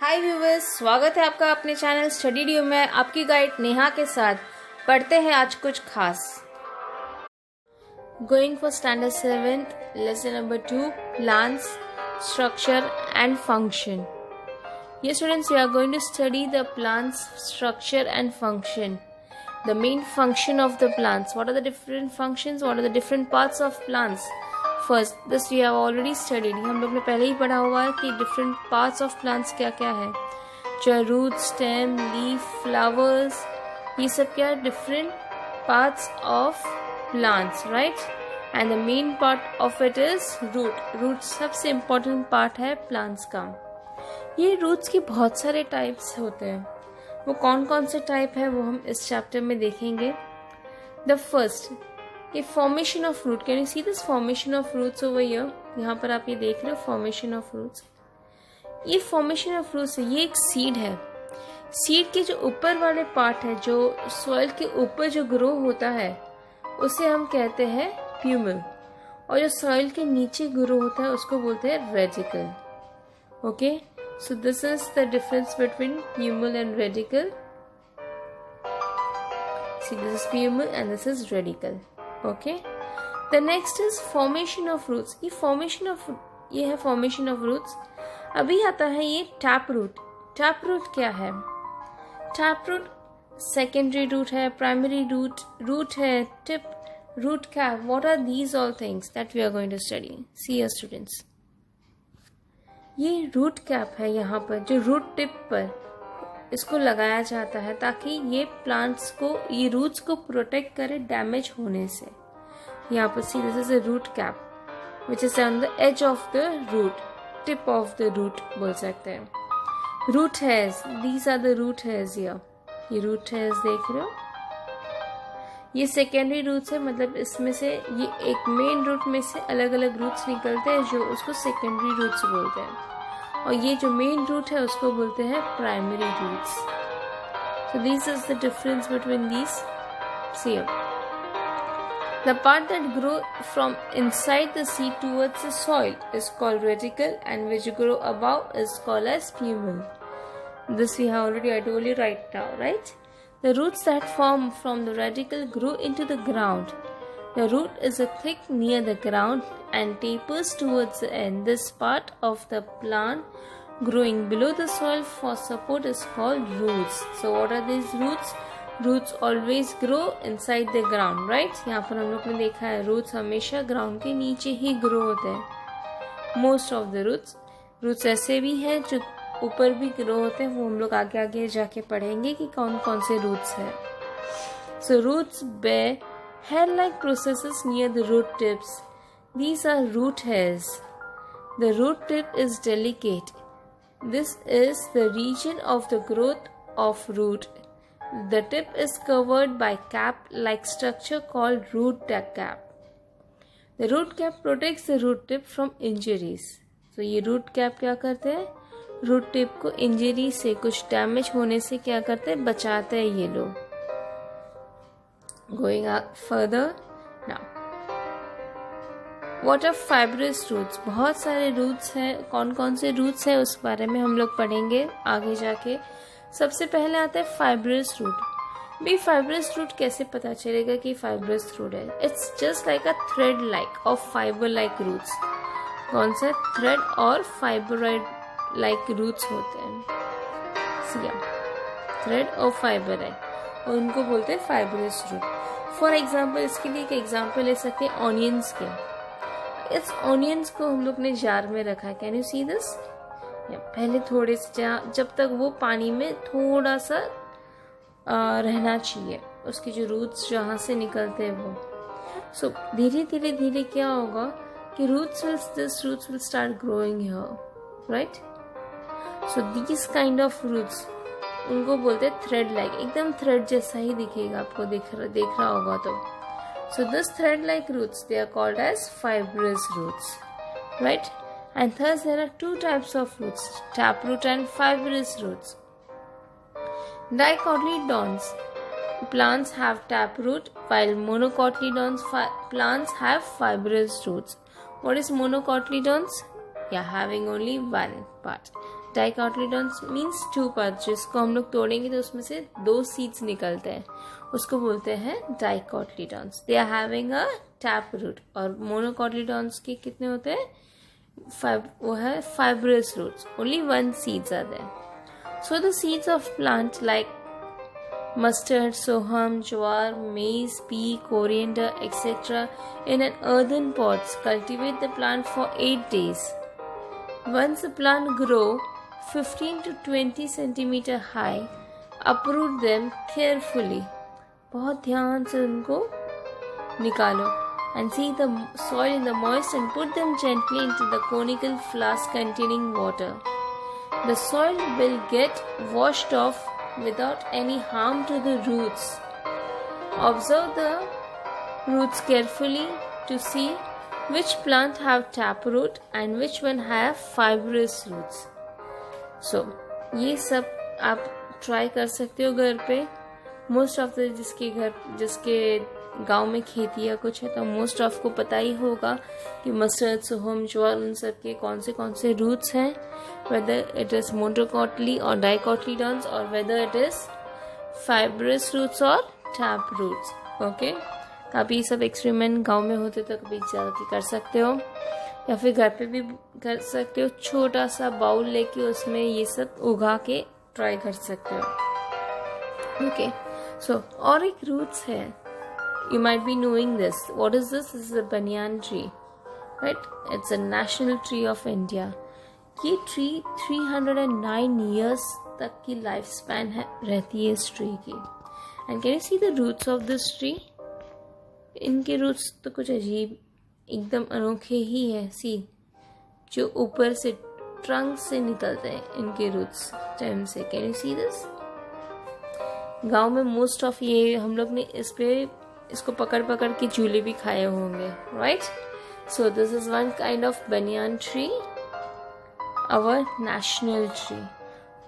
हाय viewers, स्वागत है आपका अपने चैनल स्टडी ड्यू में आपकी गाइड नेहा के साथ। पढ़ते हैं आज कुछ खास। Going for standard 7th, lesson number 2, plants, structure and function. Yes students, we are going to study the plants structure and function. The main function of the plants. What are the different functions? What are the different parts of plants? First, this we have already studied. हम लोग ने पहले ही पढ़ा हुआ है कि different parts of plants क्या क्या है। जो root, stem, leaf, flowers, ये सब क्या है? Different parts of plants, right? And the main part of it is root. Root सबसे important part है plants का। ये रूट्स के बहुत सारे टाइप्स होते हैं। वो कौन कौन से टाइप है वो हम इस चैप्टर में देखेंगे। द फर्स्ट, ये formation of root. Can you see this formation of roots over here? यहाँ पर आप ये देख रहे हो फॉर्मेशन ऑफ रूट्स। ये फॉर्मेशन ऑफ रूट्स है, ये एक सीड है। सीड के जो ऊपर वाले पार्ट है, जो सॉइल के ऊपर जो ग्रो होता है, उसे हम कहते हैं प्यूमल। और जो सॉइल के नीचे ग्रो होता है उसको बोलते हैं radical. Okay, so this is the difference between plumule and radicle. See, this is plumule and this is radicle. Okay, the next is formation of roots. ये है formation of roots। अभी आता है ये tap root। tap root क्या है? tap root secondary root है, primary root है, tip root cap। What are these all things that we are going to study? See your students, ये रूट कैप है। यहाँ पर जो रूट टिप पर इसको लगाया जाता है ताकि ये प्लांट्स को, ये रूट्स को प्रोटेक्ट करे डैमेज होने से। यहाँ पर see, this is a root cap which is on the edge of the root, tip of the root बोल सकते हैं। Root hairs, these are the root hairs. ये रूट हेयर्स देख रहे हो, ये सेकेंडरी रूट्स है। मतलब इसमें से ये एक मेन रूट में से अलग अलग रूट्स निकलते हैं जो उसको सेकेंडरी रूट्स बोलते हैं। और ये जो मेन रूट है उसको बोलते हैं primary roots. So this is the difference between these. See, the part that grow from inside the seed towards the soil is called radicle and which grow above is called as plumule. This we have already, I told you right now, right? The roots that form from the radicle grow into the ground. The root is thick near the ground and tapers towards the end. This part of the plant growing below the soil for support is called roots. So what are these roots? Roots always grow inside the ground, right? यहाँ पर हम लोग ने देखा है roots हमेशा ground के नीचे ही grow होते हैं। Most of the roots ऐसे भी हैं जो ऊपर भी ग्रो होते हैं। वो हम लोग आगे आगे जाके पढ़ेंगे कि कौन कौन से रूट्स हैं। So roots bear hair-like processes near the root tips. These are root hairs. The root tip is delicate. This is the region of the growth of root. The tip is covered by cap-like structure called root cap. The root cap protects the root tip from injuries. So ये root cap क्या करते हैं? Root tip को injury से, कुछ damage होने से क्या करते हैं? बचाते हैं ये लोग। Going further now, what are fibrous roots? बहुत सारे रूट्स हैं। कौन कौन से रूट्स हैं उस बारे में हम लोग पढ़ेंगे आगे जाके। सबसे पहले आता है फाइब्रस रूट। भी फाइब्रस रूट कैसे पता चलेगा कि फाइब्रस रूट है? It's just like a thread like और फाइबर लाइक रूट्स। कौन सा? थ्रेड और फाइबरॉइड लाइक रूट्स होते हैं। थ्रेड और फाइबर है और उनको बोलते हैं फाइब्रस रूट। फॉर एग्जाम्पल, इसके लिए एक एग्जाम्पल ले सकते हैं ऑनियंस के। इस ऑनियंस को हम लोग ने जार में रखा है। Can you see this? पहले थोड़े से, जब तक वो पानी में थोड़ा सा रहना चाहिए, उसके जो रूट्स जहाँ से निकलते हैं वो। सो धीरे धीरे धीरे क्या होगा कि roots will start growing here, right? So these kind of roots, उनको बोलते हैं थ्रेड लाइक। एकदम थ्रेड जैसा ही दिखेगा आपको, देख रहा होगा तो। So this thread like roots, they are called as fibrous roots, right? And thus there are two types of roots, taproot and fibrous roots. Dicotyledons plants have taproot, while monocotyledons plants have fibrous roots. What is monocotyledons? Yeah, having only one part. Dicotyledons means 2 parts, जिसको हम लोग तोड़ेंगे तो उसमें से 2 seeds निकलते हैं, उसको बोलते हैं dicotyledons. They are having a tap root. और मोनोकोटिलेडॉन्स के कितने होते हैं? वो है fibrous roots. Only 1 seeds are there. So the seeds of plants like mustard, soham, jowar, maize, pea, coriander, etc. in an earthen pots. Cultivate the plant for 8 days. Once the plant grow 15 to 20 centimeter high, uproot them carefully. बहुत ध्यान से उनको निकालो. And see the soil in the moist and put them gently into the conical flask containing water. The soil will get washed off without any harm to the roots. Observe the roots carefully to see which plant have taproot and which one have fibrous roots. So, ये सब आप try कर सकते हो घर पे. Most of the जिसके गांव में खेती या कुछ है तो मोस्ट ऑफ को पता ही होगा कि मस्टर्ड, सोहम, ज्वार, उन सब के कौन से रूट्स हैं, वेदर इट इज मोनोकोटिली और डाइकोटिलेडॉन्स, और whether it is fibrous roots और टैप रूट्स. ओके, कभी ये सब एक्सपेरिमेंट गांव में होते तो कभी जाके कर सकते हो, या फिर घर पे भी कर सकते हो. छोटा सा बाउल लेके उसमें ये सब उगा के ट्राई कर सकते हो. ओके, सो और एक रूट्स है. You might be knowing this. What is this? This is a banyan tree, right? It's a national tree of India. ये tree 309 years तक की लाइफ स्पैन रहती है इस ट्री की. And can you see the roots of this tree? इनके roots तो कुछ अजीब, एकदम अनोखे ही है. सी, जो ऊपर से ट्रंक से निकलते हैं इनके रूट्स स्टेम से. Can you see this? गांव में मोस्ट ऑफ ये हम लोग ने इसको पकड़ पकड़ के झूले भी खाए होंगे, right? So this is one kind of banyan tree, our national tree.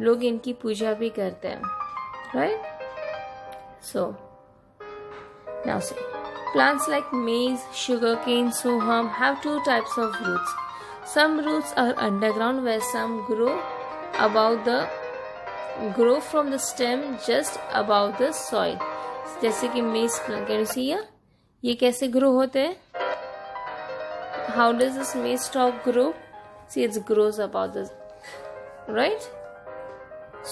लोग इनकी पूजा भी करते हैं, right? So now see, plants like maize, sugarcane, soham have 2 types of roots. Some roots are underground where some grow from the stem just above the soil. जैसे कि मेज plant, can you सी ये कैसे ग्रो होते हैं? How does this maize stalk grow? See, it's grows about this, right?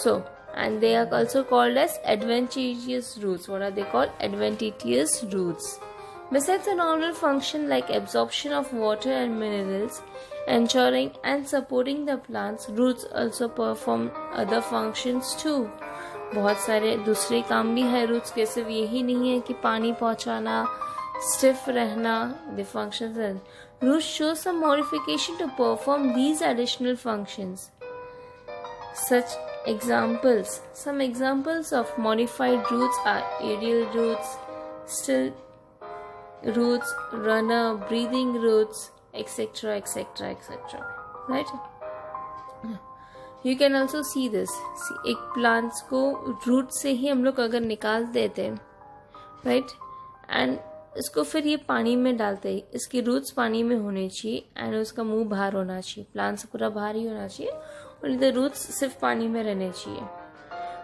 So, and they are also called as adventitious roots. What are they called? Adventitious roots. Besides the normal function like absorption of water and minerals, ensuring and supporting the plants, roots also perform other functions too. बहुत सारे दूसरे काम भी है roots के. सिर्फ यही नहीं है कि पानी पहुंचाना, स्टिफ रहना. the functions are roots show some modification to perform these additional functions. Some examples of modified roots are aerial roots, still roots, runner, breathing roots, etc., etc., etc. Right? You can also see this. See, एक plants को root से ही हम लोग अगर निकाल देते हैं, right? And इसको फिर ये पानी में डालते हैं. इसकी रूट्स पानी में होनी चाहिए एंड उसका मुंह बाहर होना चाहिए. प्लांट से पूरा बाहर ही होना चाहिए और इधर रूट्स सिर्फ पानी में रहने चाहिए.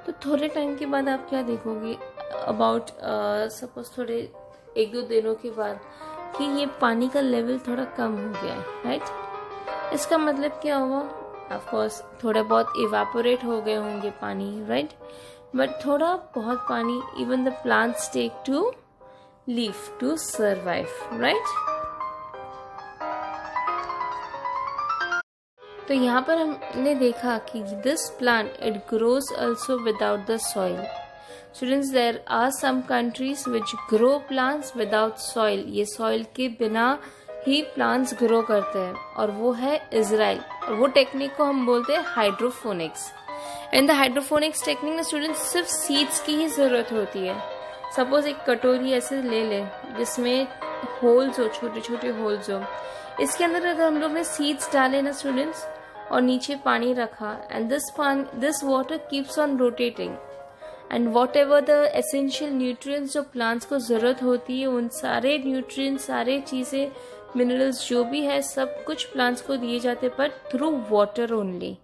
तो थोड़े टाइम के बाद आप क्या देखोगे, अबाउट सपोज थोड़े 1-2 दिनों के बाद, कि ये पानी का लेवल थोड़ा कम हो गया है, राइट? इसका मतलब क्या हुआ? ऑफ कोर्स थोड़े बहुत इवेपोरेट हो गए होंगे पानी, राइट? बट थोड़ा बहुत पानी even the plants take to live to survive, right? तो यहाँ पर हमने देखा कि this plant it grows also without the soil. Students, there are some countries which grow plants without soil. ये सॉइल के बिना ही प्लांट्स ग्रो करते हैं, और वो है इजराइल. और वो टेक्निक को हम बोलते हैं hydroponics. In the hydroponics technique में स्टूडेंट्स सिर्फ सीड्स की ही जरूरत होती है. सपोज एक कटोरी ऐसे ले लें जिसमें होल्स हो, छोटे छोटे होल्स हो. इसके अंदर अगर हम लोग ने सीड्स डाले ना स्टूडेंट्स, और नीचे पानी रखा, and this water keeps on rotating, and what ever the essential nutrients जो प्लांट्स को जरूरत होती है, उन सारे न्यूट्रिएंट्स, सारे चीजें, मिनरल्स जो भी है, सब कुछ प्लांट्स को दिए जाते, पर थ्रू वाटर ओनली.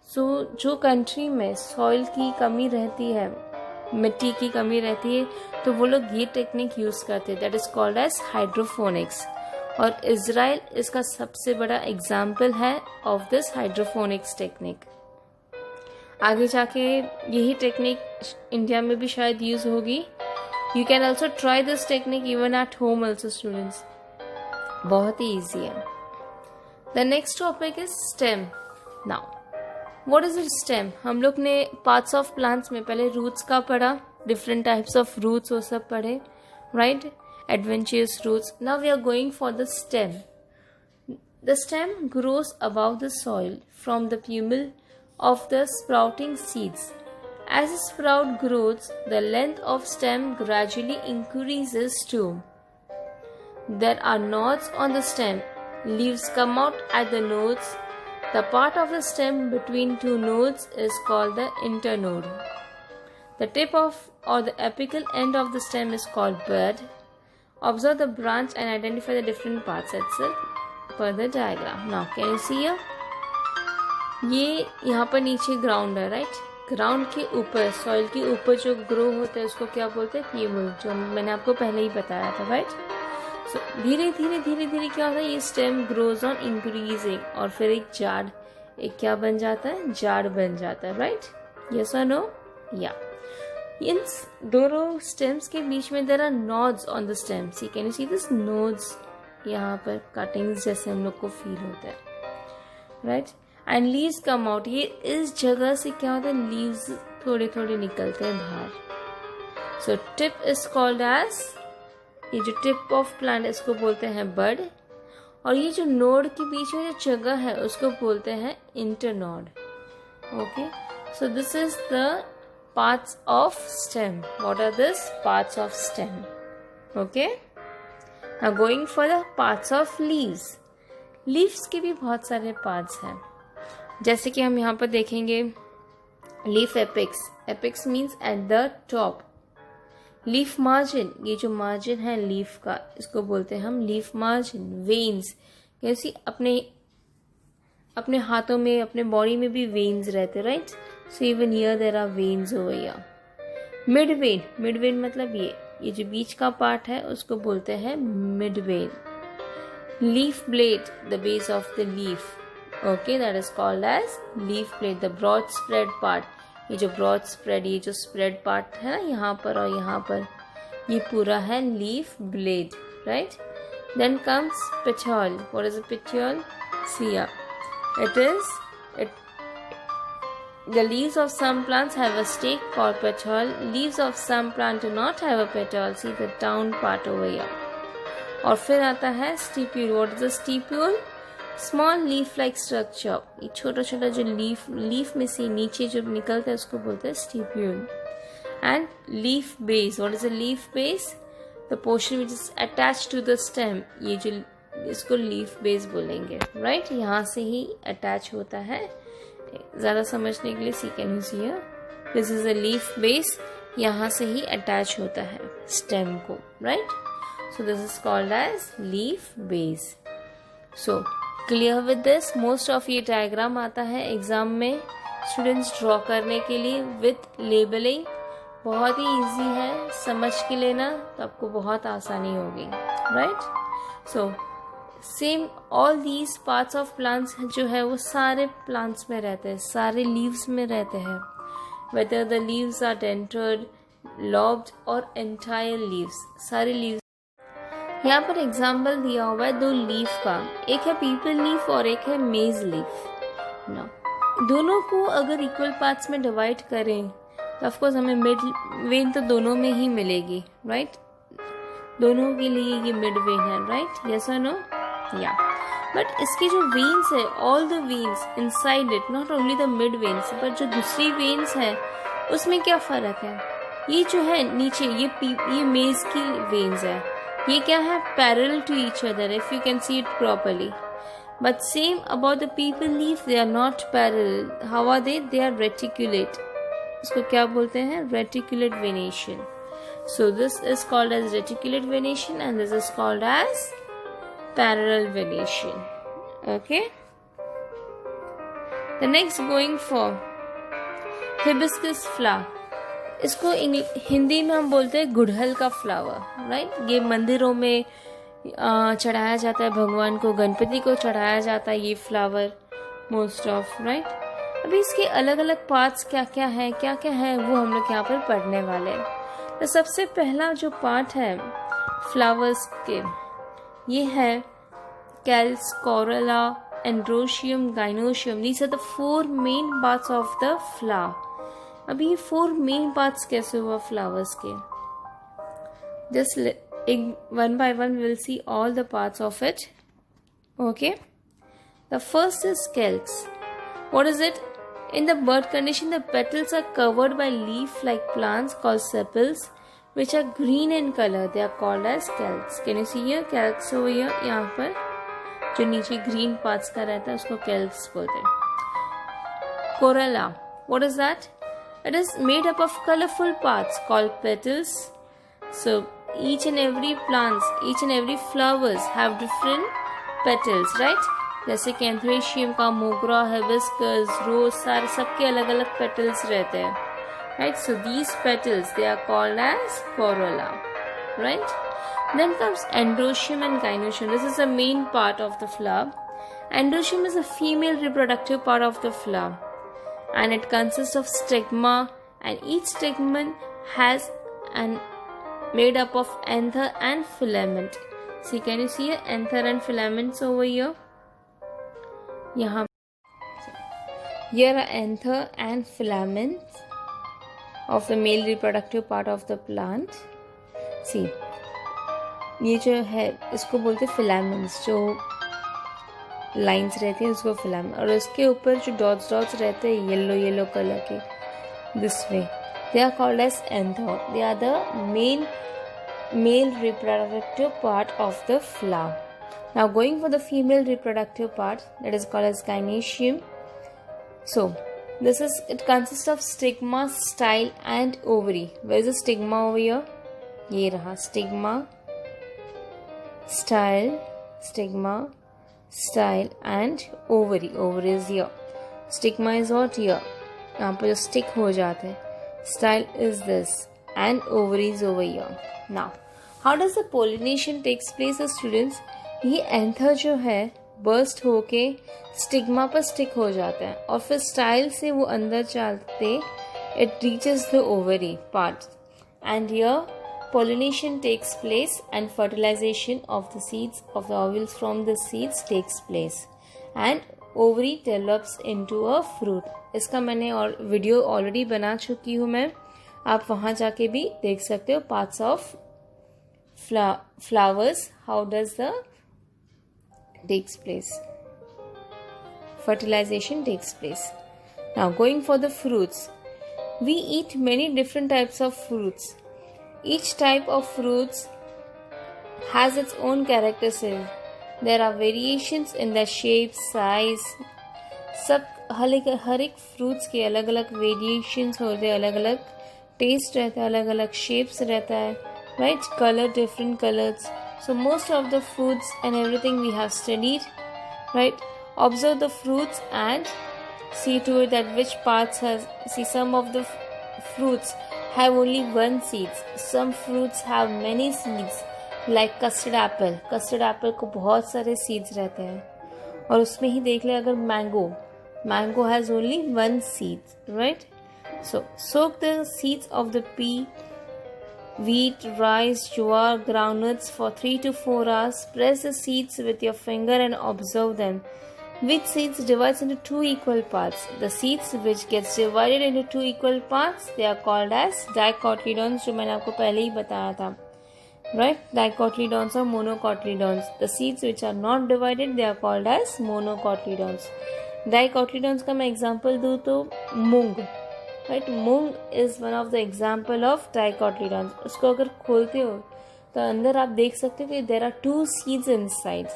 जो कंट्री में सॉइल की कमी रहती है, मिट्टी की कमी रहती है, तो वो लोग ये टेक्निक यूज करते हैं, that is called as hydroponics. और इजराइल इसका सबसे बड़ा एग्जाम्पल है ऑफ दिस हाइड्रोफोनिक्स टेक्निक। आगे जाके यही टेक्निक इंडिया में भी शायद यूज होगी। You can also try this technique even at home also students, बहुत ही ईजी है। The next topic is stem. Now what is it stem? हम लोग ने पार्ट्स ऑफ प्लांट्स में पहले रूट्स का पढ़ा, डिफरेंट टाइप्स ऑफ रूट्स वो सब पढ़े, right? adventurous roots. Now we are going for the stem. The stem grows above the soil from the pumil of the sprouting seeds. As the sprout grows, the length of stem gradually increases too. There are nodes on the stem. Leaves come out at the nodes. The part of the stem between two nodes is called the internode. The tip of or the apical end of the stem is called bud. Observe the branch and identify the different parts. That's it per the diagram. Now can you see here? ये यहाँ पर नीचे ground है, right? Ground के ऊपर, soil के ऊपर जो ग्रो होता है उसको क्या बोलते हैं? प्यूमिल, जो मैंने आपको पहले ही बताया था, राइट? सो धीरे धीरे धीरे धीरे क्या होता है, ये स्टेम ग्रोज ऑन इंक्रीजिंग, और फिर एक जाड़, एक क्या बन जाता है? जाड़ बन जाता है, राइट? यस और नो? या इन दोनों स्टेम्स के बीच में there are nodes on the stem. See can you see this nodes? यहाँ पर कटिंग्स जैसे हम लोग को फील होता है, right? And leaves come out, ये इस जगह से क्या होता है, लीव्स थोड़े थोड़े निकलते हैं बाहर। So tip is called as, ये जो टिप ऑफ प्लांट इसको बोलते हैं बड, और ये जो नोड के बीच में जो जगह है उसको बोलते हैं internode. Okay, so this is the parts of stem. What are these parts of stem? Okay, now going for the parts of leaves. Leaves के भी बहुत सारे parts हैं, जैसे कि हम यहाँ पर देखेंगे leaf apex. Apex means at the top. Leaf margin, ये जो margin है leaf का, इसको बोलते हैं हम leaf margin. Veins, कैसी अपने हाथों में, अपने बॉडी में भी veins रहते, right? So even here there are veins over here. Mid vein, mid vein मतलब ये जो बीच का पार्ट है उसको बोलते हैं mid vein. Leaf blade, the base of the leaf. Okay, that is called as leaf blade. The broad spread part, ये जो broad spread, ये जो spread part है ना यहाँ पर और यहाँ पर, ये पूरा है leaf blade, right? Then comes petiole. What is a petiole? See ya. The leaves of some plants have a stake called petiole. Leaves of some plants do not have a petiole. See the down part over here. और फिर आता है stipule. What is the stipule? Small leaf-like structure. ये छोटा छोटा जो leaf में से नीचे जो निकलता है उसको बोलते हैं stipule. And leaf base. What is a leaf base? The portion which is attached to the stem. ये जो इसको लीफ बेस बोलेंगे, राइट? यहाँ से ही अटैच होता है. ज्यादा समझने के लिए see can you see here, this is a leaf base, यहाँ से ही अटैच होता है स्टेम को, right? So this is called as leaf base. So clear with this? Most of ये डायग्राम आता है एग्जाम में स्टूडेंट्स ड्रॉ करने के लिए विथ लेबलिंग. बहुत ही इजी है, समझ के लेना तो आपको बहुत आसानी होगी, right? So same all these parts of plants जो है वो सारे प्लांट्स में रहते हैं, सारे लीव्स में रहते हैं, whether the leaves are dentated, lobed और एंटायर लीव्स, सारे लीव्स. यहाँ पर एग्जाम्पल दिया हुआ है दो लीफ का, एक है पीपल लीफ और एक है मेज लीफ. ना दोनों को अगर इक्वल पार्ट्स में डिवाइड करें तो ऑफकोर्स हमें मिड वेन तो दोनों में ही मिलेगी, राइट? दोनों के लिए ये मिड वेन है, राइट? यस और नो? या बट इसकी जो वेन्स है, all the veins inside it, not only the mid veins but जो दूसरी वेन्स है उसमें क्या फर्क है? ये जो है नीचे ये मेज की वेन्स है, ये क्या है? Parallel to each other if you can see it properly. But same about the peepal leaf, they are not parallel. How are they are reticulate. इसको क्या बोलते हैं? Reticulate venation. So this is called as reticulate venation and this is called as parallel venation. Okay, The next going for hibiscus flower. इसको हिंदी में हम बोलते हैं गुड़हल का फ्लावर, राइट। ये मंदिरों में चढ़ाया जाता है, भगवान को, गणपति को चढ़ाया जाता है ये फ्लावर मोस्ट ऑफ, राइट। अभी इसके अलग अलग पार्ट्स क्या क्या है वो हम लोग यहाँ पर पढ़ने वाले हैं। तो सबसे पहला जो पार्ट है फ्लावर्स के, ये है calyx, corolla, androecium, gynoecium. These are the 4 main parts of the flower. अभी ये 4 मेन पार्ट्स कैसे हुआ फ्लावर्स के, just one by one we'll see all the parts of it. Okay, the first is scales. What is it? In the bud condition, the petals are covered by leaf-like plants called sepals, which are green in color. They are called as scales. Can you see here? Scales over here. यहाँ पर जो नीचे green parts का रहता है उसको scales बोलते हैं. Corolla. What is that? It is made up of colorful parts called petals. So each and every flowers have different petals, right? जैसे कि एंथ्रेशियम का, मोगरा, हिबिस्कस, रोज, सारे सबके अलग अलग पेटल्स रहते हैं, right? So these petals, they are called as corolla, right? Then comes androecium and gynoecium. This is the main part of the flower. Androecium is a female reproductive part of the flower, and it consists of stigma, and each stigma has an made up of anther and filament. See, can you see anther and filaments over here? Here are anther and filaments of the male reproductive part of the plant. See, ये जो है इसको बोलते हैं filaments, जो lines रहती है उसको फिलामेंट, और इसके ऊपर जो डॉट्स रहते हैं येलो कलर के, this way, they are called as anther. They are the main male reproductive part of the flower. Now going for the female reproductive part, that is called as gynoecium. So it consists of stigma, style and ovary. Where is the stigma over here? ये रहा stigma, style and ovary. Ovary is here. Stigma is what? Here. यहाँ पर जो stick हो जाते हैं. Style is this and ovaries over here. Now, how does the pollination takes place, students? ये anther जो है बर्स्ट होके स्टिग्मा पर स्टिक हो जाता है और फिर स्टाइल से वो अंदर चलते it reaches the ovary part, and here pollination takes place and fertilization of the seeds of the ovules from the seeds takes place and ovary develops into a fruit. इसका मैंने और वीडियो ऑलरेडी बना चुकी हूँ मैं, आप वहाँ जाके भी देख सकते हो. Parts of flowers, how does the takes place, fertilization takes place. Now going for the fruits, we eat many different types of fruits. Each type of fruits has its own characteristics. There are variations in the shape, size. सब हर एक fruits के अलग अलग variations होते हैं, अलग अलग test रहता है, अलग अलग शेप्स रहता है, right, colour, different colours. So most of the fruits and everything we have studied, right? Observe the fruits and see to it that which parts has, see, some of the fruits have only one seeds. Some fruits have many seeds, like custard apple. Custard apple को बहुत सारे seeds रहते हैं. और उसमें ही देख ले अगर mango has only one seed, right? So soak the seeds of the pea, wheat, rice, jowar, groundnuts for 3 to 4 hours. Press the seeds with your finger and observe them. Which seeds divides into 2 equal parts? The seeds which gets divided into 2 equal parts, they are called as dicotyledons, जो मैंने आपको पहले ही बताया था, right? Dicotyledons or monocotyledons. The seeds which are not divided, they are called as monocotyledons. Dicotyledons का मैं example दूँ तो मूंग, right? Moong is one of the example of dicotyledons. उसको अगर खोलते हो तो अंदर आप देख सकते हो कि there are 2 seeds inside.